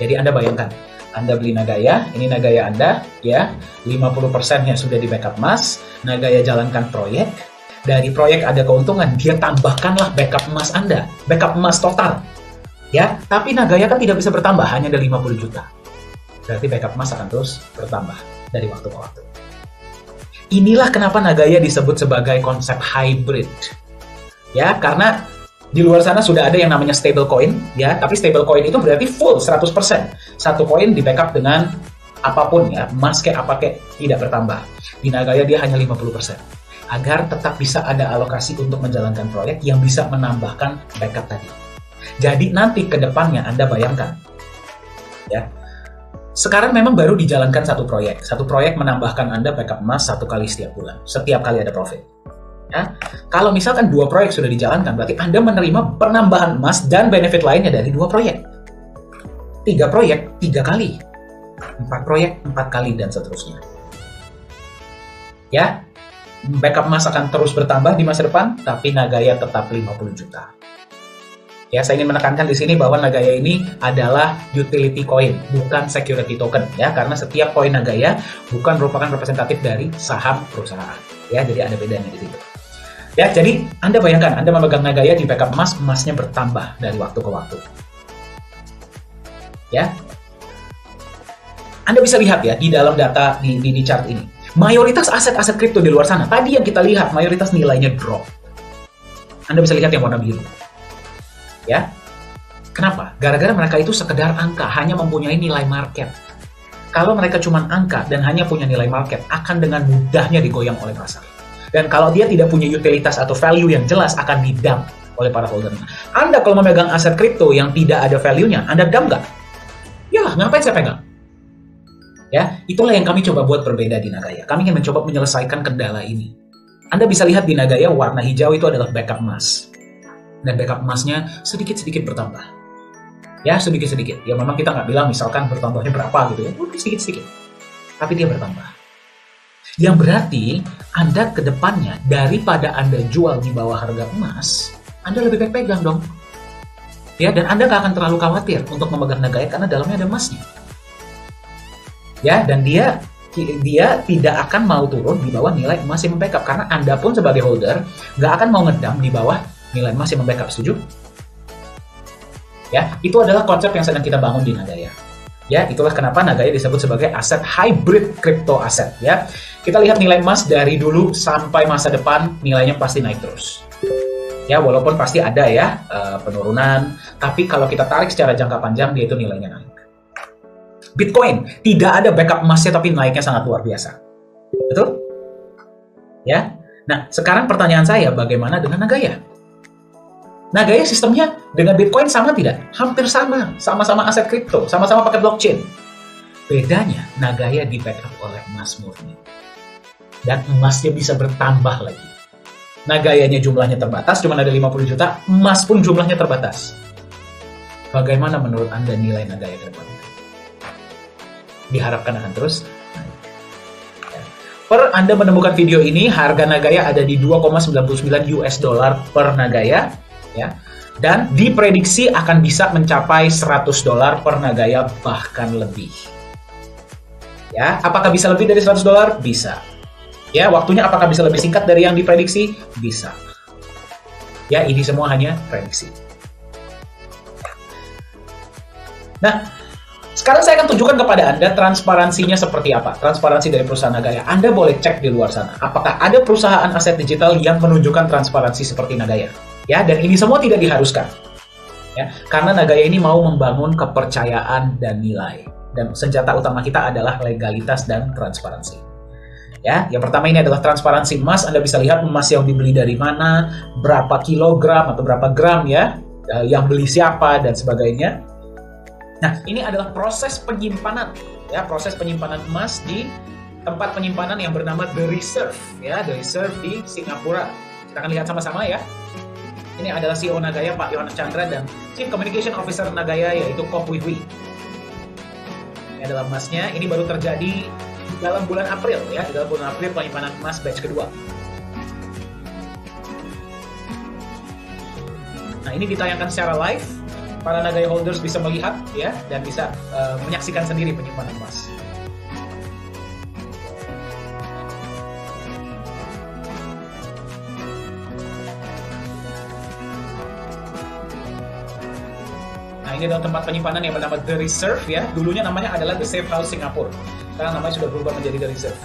A: Jadi Anda bayangkan, Anda beli Nagaya, ini Nagaya Anda, ya, 50%-nya sudah di backup emas, Nagaya jalankan proyek, dari proyek ada keuntungan, dia tambahkanlah backup emas Anda, backup emas total, ya, tapi Nagaya kan tidak bisa bertambah, hanya ada 50 juta, berarti backup emas akan terus bertambah. dari waktu ke waktu. Inilah kenapa Nagaya disebut sebagai konsep hybrid. Ya, karena di luar sana sudah ada yang namanya stablecoin, ya, tapi stablecoin itu berarti full 100%. Satu koin di backup dengan apapun, ya, emas kayak apa kayak, tidak bertambah. Di Nagaya dia hanya 50%. Agar tetap bisa ada alokasi untuk menjalankan proyek yang bisa menambahkan backup tadi. Jadi nanti ke depannya Anda bayangkan, ya, sekarang memang baru dijalankan satu proyek menambahkan Anda backup emas 1 kali setiap bulan, setiap kali ada profit. Ya, kalau misalkan 2 proyek sudah dijalankan, berarti Anda menerima penambahan emas dan benefit lainnya dari 2 proyek. 3 proyek, 3 kali. 4 proyek, 4 kali, dan seterusnya. Ya, backup emas akan terus bertambah di masa depan, tapi Nagaya tetap 50 juta. Ya, saya ingin menekankan di sini bahwa Nagaya ini adalah utility coin, bukan security token, ya, karena setiap koin Nagaya bukan merupakan representatif dari saham perusahaan. Ya, jadi ada bedanya di situ. Ya, jadi Anda bayangkan, Anda memegang Nagaya di backup emas, emasnya bertambah dari waktu ke waktu. Ya, Anda bisa lihat ya di dalam data di chart ini. Mayoritas aset-aset kripto di luar sana, tadi yang kita lihat, mayoritas nilainya drop. Anda bisa lihat yang warna biru. Ya, kenapa? Gara-gara mereka itu sekedar angka, hanya mempunyai nilai market. Kalau mereka cuma angka dan hanya punya nilai market, akan dengan mudahnya digoyang oleh pasar. Dan kalau dia tidak punya utilitas atau value yang jelas, akan didump oleh para holdernya. Anda kalau memegang aset kripto yang tidak ada value-nya, Anda dump nggak? Ya, ngapain saya pegang? Ya, itulah yang kami coba buat berbeda di Nagaya. Kami ingin mencoba menyelesaikan kendala ini. Anda bisa lihat di Nagaya warna hijau itu adalah backup emas. Dan backup emasnya sedikit-sedikit bertambah. Ya, sedikit-sedikit. Ya, memang kita nggak bilang misalkan bertambahnya berapa gitu ya. Sedikit-sedikit. Tapi dia bertambah. Yang berarti Anda ke depannya daripada Anda jual di bawah harga emas, Anda lebih baik pegang dong. Ya, dan Anda nggak akan terlalu khawatir untuk memegang Nagaya karena dalamnya ada emasnya. Ya, dan dia tidak akan mau turun di bawah nilai emas yang membackup, karena Anda pun sebagai holder nggak akan mau ngedam di bawah nilai emas yang membackup. Setuju? Ya, itu adalah konsep yang sedang kita bangun di Nagaya. Ya, itulah kenapa Nagaya disebut sebagai aset hybrid crypto aset. Ya, kita lihat nilai emas dari dulu sampai masa depan, nilainya pasti naik terus. Ya, walaupun pasti ada ya penurunan, tapi kalau kita tarik secara jangka panjang, dia itu nilainya naik. Bitcoin tidak ada backup emasnya, tapi naiknya sangat luar biasa. Betul? Ya. Nah, sekarang pertanyaan saya, bagaimana dengan Nagaya? Nagaya sistemnya dengan Bitcoin sama tidak? Hampir sama. Sama-sama aset kripto, sama-sama pakai blockchain. Bedanya, Nagaya di backup oleh emas murni. Dan emasnya bisa bertambah lagi. Nagayanya jumlahnya terbatas, cuma ada 50 juta, emas pun jumlahnya terbatas. Bagaimana menurut Anda nilai Nagaya ke depan? Diharapkan akan terus. Per Anda menemukan video ini, harga Nagaya ada di 2,99 US dollar per Nagaya, ya. Dan diprediksi akan bisa mencapai 100 dolar per Nagaya, bahkan lebih. Ya, apakah bisa lebih dari 100 dolar? Bisa. Ya, waktunya apakah bisa lebih singkat dari yang diprediksi? Bisa. Ya, ini semua hanya prediksi. Nah, sekarang saya akan tunjukkan kepada Anda transparansinya seperti apa. Transparansi dari perusahaan Nagaya. Anda boleh cek di luar sana. Apakah ada perusahaan aset digital yang menunjukkan transparansi seperti Nagaya? Ya, dan ini semua tidak diharuskan. Ya, karena Nagaya ini mau membangun kepercayaan dan nilai. Dan senjata utama kita adalah legalitas dan transparansi. Ya, yang pertama ini adalah transparansi emas. Anda bisa lihat emas yang dibeli dari mana, berapa kilogram atau berapa gram ya, yang beli siapa dan sebagainya. Nah, ini adalah proses penyimpanan, ya, proses penyimpanan emas di tempat penyimpanan yang bernama The Reserve, ya, The Reserve di Singapura. Kita akan lihat sama-sama ya. Ini adalah CEO Nagaya, Pak Yohanes Chandra, dan Chief Communication Officer Nagaya, yaitu Kok Wee Hui. Ini adalah emasnya. Ini baru terjadi dalam bulan April, ya, di dalam bulan April penyimpanan emas batch kedua. Nah, ini ditayangkan secara live. Para Nagaya holders bisa melihat ya dan bisa menyaksikan sendiri penyimpanan emas. Nah, ini adalah tempat penyimpanan yang bernama The Reserve ya. Dulunya namanya adalah The Safe House Singapore. Sekarang namanya sudah berubah menjadi The Reserve.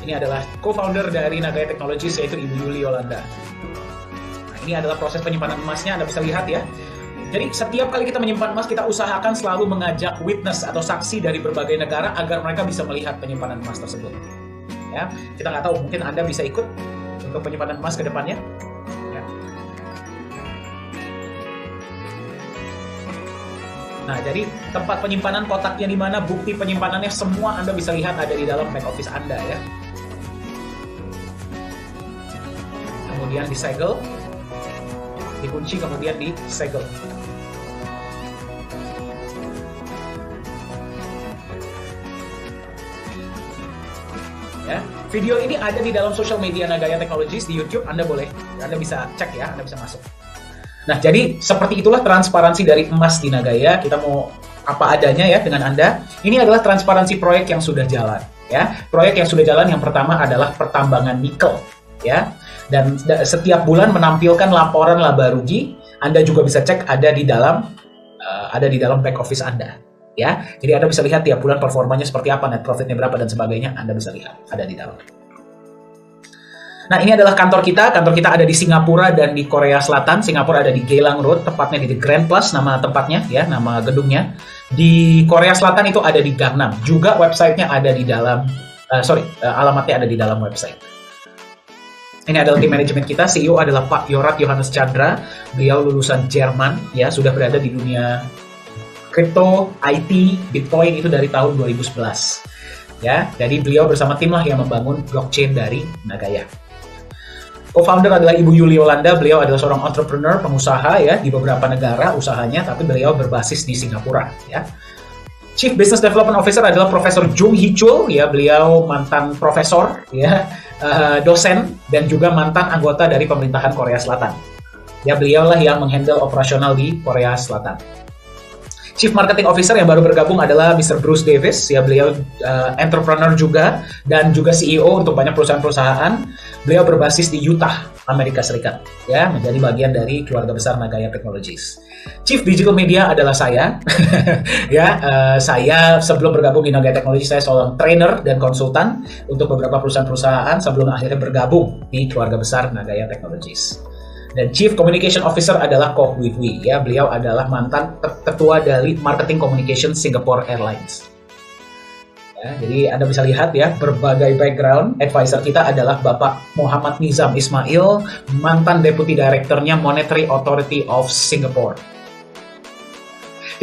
A: Ini adalah co-founder dari Nagaya Technologies, yaitu Ibu Yuli Yolanda. Nah, ini adalah proses penyimpanan emasnya, Anda bisa lihat ya. Jadi setiap kali kita menyimpan emas, kita usahakan selalu mengajak witness atau saksi dari berbagai negara agar mereka bisa melihat penyimpanan emas tersebut. Ya, kita nggak tahu, mungkin Anda bisa ikut untuk penyimpanan emas ke depannya. Ya. Nah, jadi tempat penyimpanan, kotaknya di mana, bukti penyimpanannya, semua Anda bisa lihat ada di dalam back office Anda ya. Kemudian disegel, dikunci, kemudian disegel. Ya, video ini ada di dalam social media Nagaya Technologies di YouTube. Anda bisa cek ya, Anda bisa masuk. Nah, jadi seperti itulah transparansi dari emas di Nagaya. Kita mau apa adanya ya dengan Anda. Ini adalah transparansi proyek yang sudah jalan ya. Proyek yang sudah jalan yang pertama adalah pertambangan nikel ya. Dan setiap bulan menampilkan laporan laba rugi. Anda juga bisa cek ada di dalam back office Anda. Ya, jadi Anda bisa lihat tiap bulan performanya seperti apa, net profitnya berapa dan sebagainya. Anda bisa lihat ada di dalam. Nah, ini adalah kantor kita. Kantor kita ada di Singapura dan di Korea Selatan. Singapura ada di Geylang Road, tepatnya di The Grand Plus nama tempatnya ya, nama gedungnya. Di Korea Selatan itu ada di Gangnam. Juga websitenya ada di dalam, alamatnya ada di dalam website. Ini adalah tim manajemen kita. CEO adalah Pak Yorat Johannes Chandra. Beliau lulusan Jerman ya, sudah berada di dunia kripto, IT, Bitcoin itu dari tahun 2011. Ya, jadi beliau bersama tim lah yang membangun blockchain dari Nagaya. Co-founder adalah Ibu Yuli Yolanda. Beliau adalah seorang entrepreneur, pengusaha ya di beberapa negara usahanya, tapi beliau berbasis di Singapura ya. Chief Business Development Officer adalah Profesor Jung Hee Chul ya, beliau mantan profesor ya, dosen dan juga mantan anggota dari pemerintahan Korea Selatan. Ya, beliaulah yang menghandle operasional di Korea Selatan. Chief Marketing Officer yang baru bergabung adalah Mr. Bruce Davis, ya beliau entrepreneur juga dan juga CEO untuk banyak perusahaan-perusahaan. Beliau berbasis di Utah, Amerika Serikat, ya menjadi bagian dari keluarga besar Nagaya Technologies. Chief Digital Media adalah saya, ya saya sebelum bergabung di Nagaya Technologies saya seorang trainer dan konsultan untuk beberapa perusahaan-perusahaan sebelum akhirnya bergabung di keluarga besar Nagaya Technologies. Dan Chief Communication Officer adalah Koh Hui Hui, ya beliau adalah mantan ketua dari Marketing Communication Singapore Airlines. Ya, jadi Anda bisa lihat ya berbagai background. Advisor kita adalah Bapak Muhammad Nizam Ismail, mantan Deputy Directornya Monetary Authority of Singapore.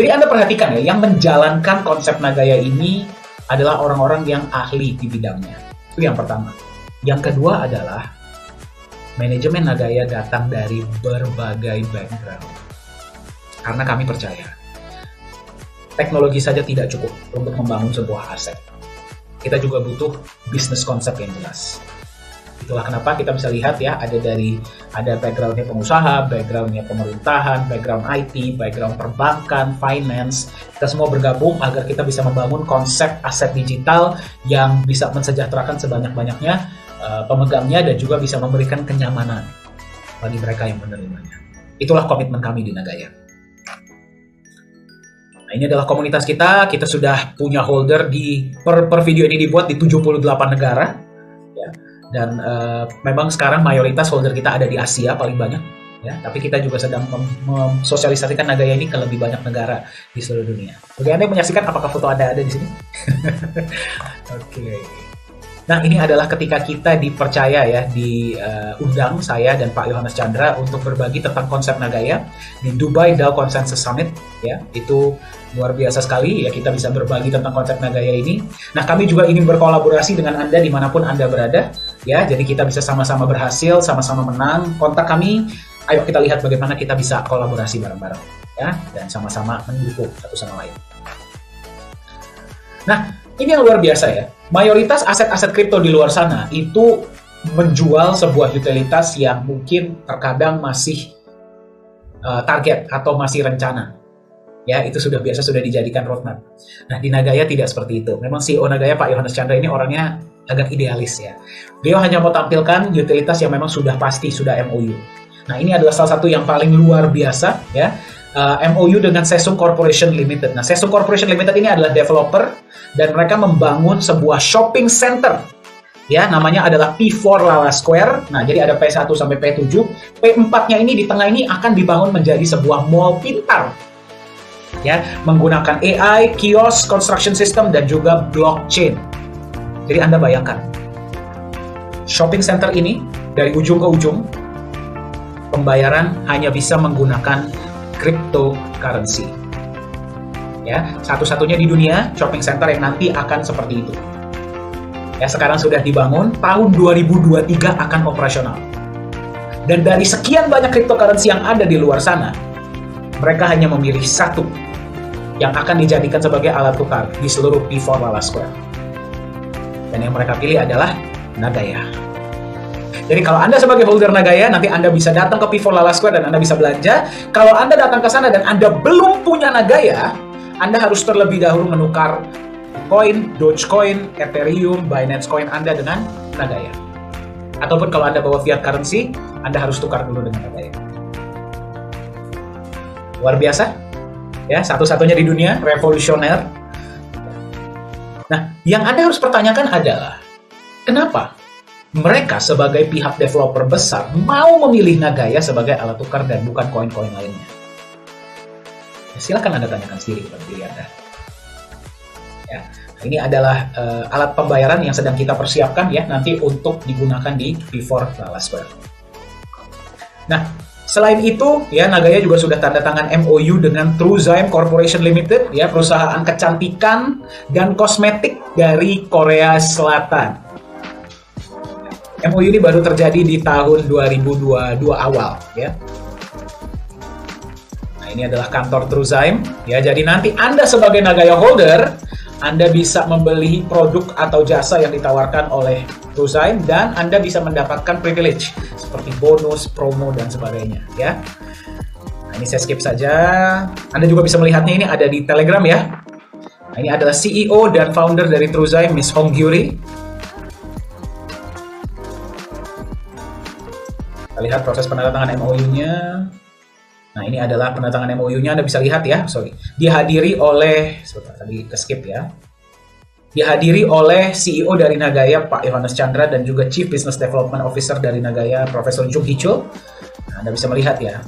A: Jadi Anda perhatikan ya, yang menjalankan konsep Nagaya ini adalah orang-orang yang ahli di bidangnya. Itu yang pertama. Yang kedua adalah manajemen Nagaya datang dari berbagai background. Karena kami percaya, teknologi saja tidak cukup untuk membangun sebuah aset. Kita juga butuh bisnis konsep yang jelas. Itulah kenapa kita bisa lihat ya, ada backgroundnya pengusaha, backgroundnya pemerintahan, background IT, background perbankan, finance. Kita semua bergabung agar kita bisa membangun konsep aset digital yang bisa mensejahterakan sebanyak-banyaknya pemegangnya dan juga bisa memberikan kenyamanan bagi mereka yang menerimanya. Itulah komitmen kami di Nagaya. Nah, ini adalah komunitas kita. Kita sudah punya holder di per video ini dibuat di 78 negara. Ya. Dan memang sekarang mayoritas holder kita ada di Asia paling banyak. Ya. Tapi kita juga sedang mensosialisasikan Nagaya ini ke lebih banyak negara di seluruh dunia. Bagi Anda yang menyaksikan, apakah foto Anda ada di sini? Oke. Nah, ini adalah ketika kita dipercaya ya, diundang saya dan Pak Yohannes Chandra untuk berbagi tentang konsep Nagaya di Dubai DAO Consensus Summit ya. Itu luar biasa sekali ya, kita bisa berbagi tentang konsep Nagaya ini. Nah, kami juga ingin berkolaborasi dengan Anda dimanapun Anda berada ya. Jadi kita bisa sama-sama berhasil, sama-sama menang. Kontak kami, ayo kita lihat bagaimana kita bisa kolaborasi bareng-bareng ya, dan sama-sama mendukung satu sama lain. Nah, ini yang luar biasa ya. Mayoritas aset-aset kripto di luar sana itu menjual sebuah utilitas yang mungkin terkadang masih target atau masih rencana. Ya, itu sudah dijadikan roadmap. Nah, di Nagaya tidak seperti itu. Memang CEO Nagaya Pak Yohannes Chandra ini orangnya agak idealis ya. Beliau hanya mau tampilkan utilitas yang memang sudah pasti, sudah MOU. Nah, ini adalah salah satu yang paling luar biasa ya. MOU dengan Sesung Corporation Limited. Nah, Sesung Corporation Limited ini adalah developer dan mereka membangun sebuah shopping center. Ya, namanya adalah P4 Lala Square. Nah, jadi ada P1 sampai P7. P4-nya ini di tengah ini akan dibangun menjadi sebuah mall pintar. Ya, menggunakan AI, kios, construction system, dan juga blockchain. Jadi Anda bayangkan, shopping center ini dari ujung ke ujung, pembayaran hanya bisa menggunakan cryptocurrency. Ya, satu-satunya di dunia shopping center yang nanti akan seperti itu. Ya, sekarang sudah dibangun, tahun 2023 akan operasional. Dan dari sekian banyak cryptocurrency yang ada di luar sana, mereka hanya memilih satu yang akan dijadikan sebagai alat tukar di seluruh P4 Lala Square. Dan yang mereka pilih adalah Nagaya. Jadi kalau Anda sebagai holder Nagaya, nanti Anda bisa datang ke P4 Lala Square dan Anda bisa belanja. Kalau Anda datang ke sana dan Anda belum punya Nagaya, Anda harus terlebih dahulu menukar koin, Dogecoin, Ethereum, Binance Coin Anda dengan Nagaya. Ataupun kalau Anda bawa fiat currency, Anda harus tukar dulu dengan Nagaya. Luar biasa, ya, satu-satunya di dunia, revolusioner. Nah, yang Anda harus pertanyakan adalah, kenapa mereka sebagai pihak developer besar mau memilih Nagaya sebagai alat tukar dan bukan koin-koin lainnya? Ya, silakan Anda tanyakan sendiri pada diri Anda. Ya, ini adalah alat pembayaran yang sedang kita persiapkan ya nanti untuk digunakan di P4 Lala Square. Nah, selain itu ya Nagaya juga sudah tanda tangan MOU dengan Truezyme Corporation Limited ya, perusahaan kecantikan dan kosmetik dari Korea Selatan. MOU ini baru terjadi di tahun 2022 awal ya. Nah, ini adalah kantor Truezyme ya. Jadi nanti Anda sebagai Nagaya holder, Anda bisa membeli produk atau jasa yang ditawarkan oleh Truezyme dan Anda bisa mendapatkan privilege seperti bonus, promo dan sebagainya ya. Nah, ini saya skip saja. Anda juga bisa melihatnya, ini ada di Telegram ya. Nah, ini adalah CEO dan founder dari Truezyme, Miss Hong Gyuri. Kita lihat proses penandatangan MOU-nya. Nah, ini adalah penandatangan MOU-nya, Anda bisa lihat ya, dihadiri oleh, sebentar tadi ke skip ya, dihadiri oleh CEO dari Nagaya, Pak Yohanes Chandra, dan juga Chief Business Development Officer dari Nagaya, Profesor Jung Hee-chul. Nah, Anda bisa melihat ya,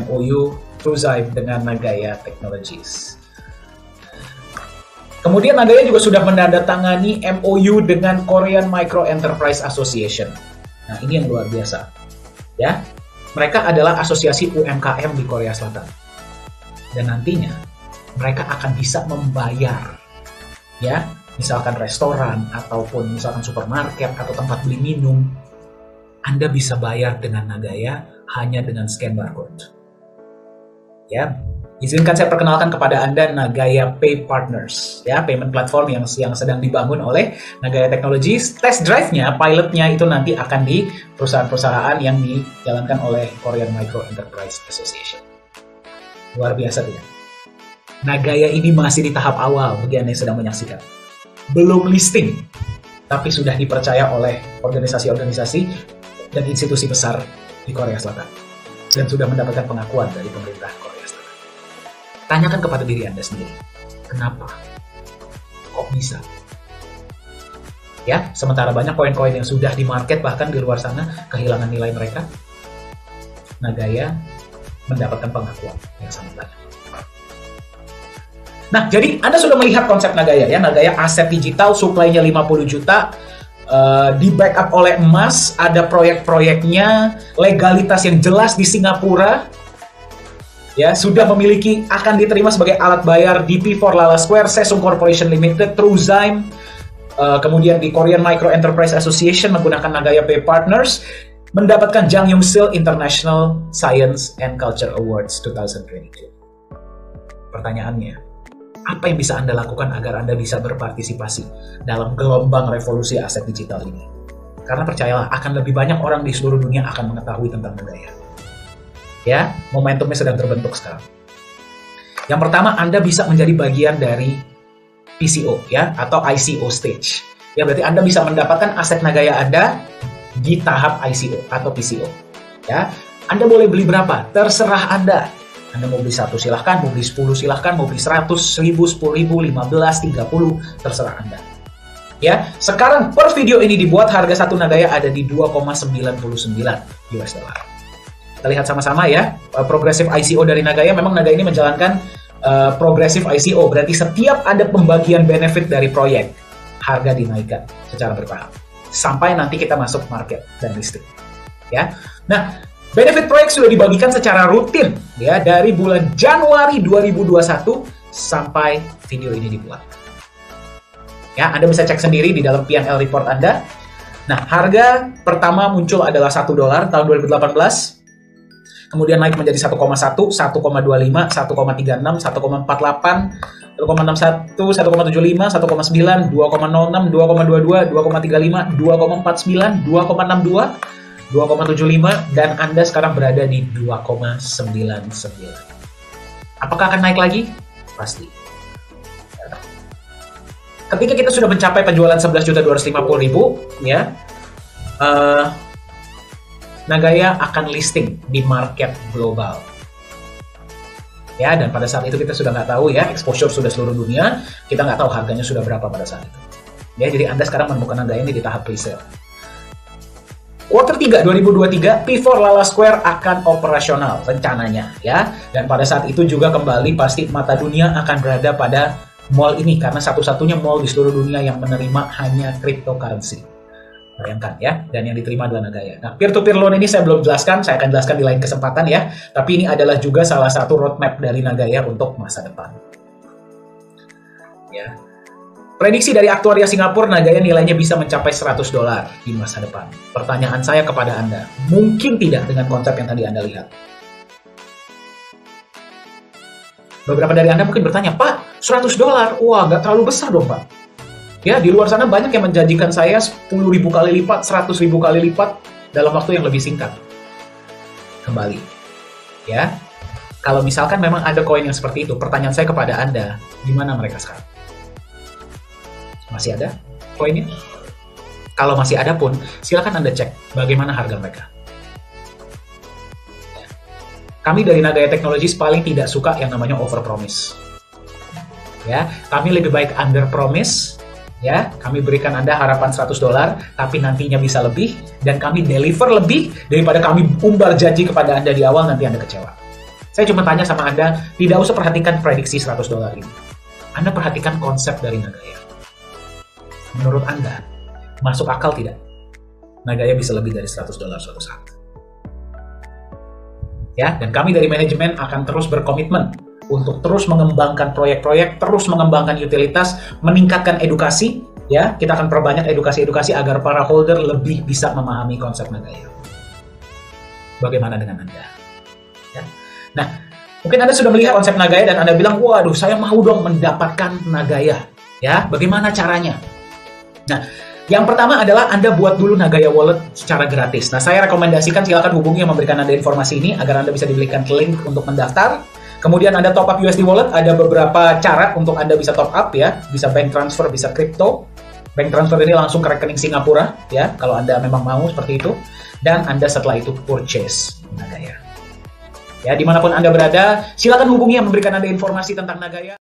A: MOU Truezyme dengan Nagaya Technologies. Kemudian Nagaya juga sudah menandatangani MOU dengan Korean Micro Enterprise Association. Nah, ini yang luar biasa. Ya, mereka adalah asosiasi UMKM di Korea Selatan. Dan nantinya mereka akan bisa membayar ya, misalkan restoran ataupun misalkan supermarket atau tempat beli minum. Anda bisa bayar dengan Nagaya hanya dengan scan barcode. Ya, izinkan saya perkenalkan kepada Anda Nagaya Pay Partners, ya, payment platform yang sedang dibangun oleh Nagaya Technologies. Test drive-nya, pilotnya itu nanti akan di perusahaan-perusahaan yang dijalankan oleh Korean Micro Enterprise Association. Luar biasa tidak? Nagaya ini masih di tahap awal bagi Anda yang sedang menyaksikan. Belum listing, tapi sudah dipercaya oleh organisasi-organisasi dan institusi besar di Korea Selatan. Dan sudah mendapatkan pengakuan dari pemerintah Korea Selatan. Tanyakan kepada diri Anda sendiri, kenapa? Kok bisa? Ya, sementara banyak koin-koin yang sudah di market bahkan di luar sana kehilangan nilai mereka, Nagaya mendapatkan pengakuan yang sangat banyak. Nah, jadi Anda sudah melihat konsep Nagaya ya, Nagaya aset digital, supply-nya 50 juta, di backup oleh emas, ada proyek-proyeknya, legalitas yang jelas di Singapura, ya, sudah memiliki, akan diterima sebagai alat bayar di P4 Lala Square, Sesung Corporation Limited, Truezyme, kemudian di Korean Micro Enterprise Association menggunakan Nagaya Pay Partners, mendapatkan Jang Yong-sil International Science and Culture Awards 2022. Pertanyaannya, apa yang bisa Anda lakukan agar Anda bisa berpartisipasi dalam gelombang revolusi aset digital ini? Karena percayalah, akan lebih banyak orang di seluruh dunia akan mengetahui tentang Nagaya. Ya, momentumnya sedang terbentuk sekarang. Yang pertama, Anda bisa menjadi bagian dari PCO ya, atau ICO stage. Ya, berarti Anda bisa mendapatkan aset Nagaya Anda di tahap ICO atau PCO. Ya, Anda boleh beli berapa? Terserah Anda. Anda mau beli 1 silahkan, mau beli 10 silahkan, mau beli 100, 1000, 10.000, 15, 30, terserah Anda. Ya, sekarang per video ini dibuat harga satu Nagaya ada di 2,99 US dollar. Kita lihat sama-sama ya, progressive ICO dari Nagaya. Memang Nagaya ini menjalankan progressive ICO, berarti setiap ada pembagian benefit dari proyek, harga dinaikkan secara bertahap sampai nanti kita masuk market dan listing. Ya, nah benefit proyek sudah dibagikan secara rutin ya dari bulan Januari 2021 sampai video ini dibuat. Ya, Anda bisa cek sendiri di dalam P&L report Anda. Nah, harga pertama muncul adalah $1 tahun 2018. Kemudian naik menjadi 1,1, 1,25, 1,36, 1,48, 1,61, 1,75, 1,9, 2,06, 2,22, 2,35, 2,49, 2,62, 2,75, dan Anda sekarang berada di 2,99. Apakah akan naik lagi? Pasti. Ketika kita sudah mencapai penjualan 11.250.000, ya, Nagaya akan listing di market global. Ya, dan pada saat itu kita sudah nggak tahu ya, exposure sudah seluruh dunia, kita nggak tahu harganya sudah berapa pada saat itu. Ya, jadi Anda sekarang menemukan Nagaya ini di tahap pre-sale. Quarter 3 2023, P4 Lala Square akan operasional rencananya, ya. Dan pada saat itu juga kembali pasti mata dunia akan berada pada mall ini karena satu-satunya mall di seluruh dunia yang menerima hanya cryptocurrency. Bayangkan ya, dan yang diterima adalah Nagaya. Nah, peer-to-peer loan ini saya belum jelaskan, saya akan jelaskan di lain kesempatan ya. Tapi ini adalah juga salah satu roadmap dari Nagaya untuk masa depan. Ya. Prediksi dari aktuaria Singapura, Nagaya nilainya bisa mencapai $100 di masa depan. Pertanyaan saya kepada Anda, mungkin tidak dengan konsep yang tadi Anda lihat? Beberapa dari Anda mungkin bertanya, Pak, $100? Wah, nggak terlalu besar dong, Pak. Ya, di luar sana banyak yang menjanjikan saya 10.000 kali lipat, 100.000 kali lipat dalam waktu yang lebih singkat. Kembali. Ya, kalau misalkan memang ada koin yang seperti itu, pertanyaan saya kepada Anda, di mana mereka sekarang? Masih ada koinnya? Kalau masih ada pun, silakan Anda cek bagaimana harga mereka. Kami dari Nagaya Technologies paling tidak suka yang namanya overpromise. Ya, kami lebih baik under promise. Ya, kami berikan Anda harapan $100, tapi nantinya bisa lebih, dan kami deliver lebih daripada kami umbar janji kepada Anda di awal, nanti Anda kecewa. Saya cuma tanya sama Anda, tidak usah perhatikan prediksi $100 ini. Anda perhatikan konsep dari Nagaya. Menurut Anda, masuk akal tidak? Nagaya bisa lebih dari $100 suatu saat. Ya, dan kami dari manajemen akan terus berkomitmen untuk terus mengembangkan proyek-proyek, terus mengembangkan utilitas, meningkatkan edukasi, ya. Kita akan perbanyak edukasi-edukasi agar para holder lebih bisa memahami konsep Nagaya. Bagaimana dengan Anda? Ya. Nah, mungkin Anda sudah melihat konsep Nagaya dan Anda bilang, waduh, saya mau dong mendapatkan Nagaya. Ya, bagaimana caranya? Nah, yang pertama adalah Anda buat dulu Nagaya Wallet secara gratis. Nah, saya rekomendasikan silakan hubungi yang memberikan Anda informasi ini agar Anda bisa diberikan link untuk mendaftar. Kemudian Anda top up USD Wallet, ada beberapa cara untuk Anda bisa top up ya. Bisa bank transfer, bisa crypto. Bank transfer ini langsung ke rekening Singapura ya, kalau Anda memang mau seperti itu. Dan Anda setelah itu purchase Nagaya. Ya, dimanapun Anda berada, silakan hubungi yang memberikan Anda informasi tentang Nagaya.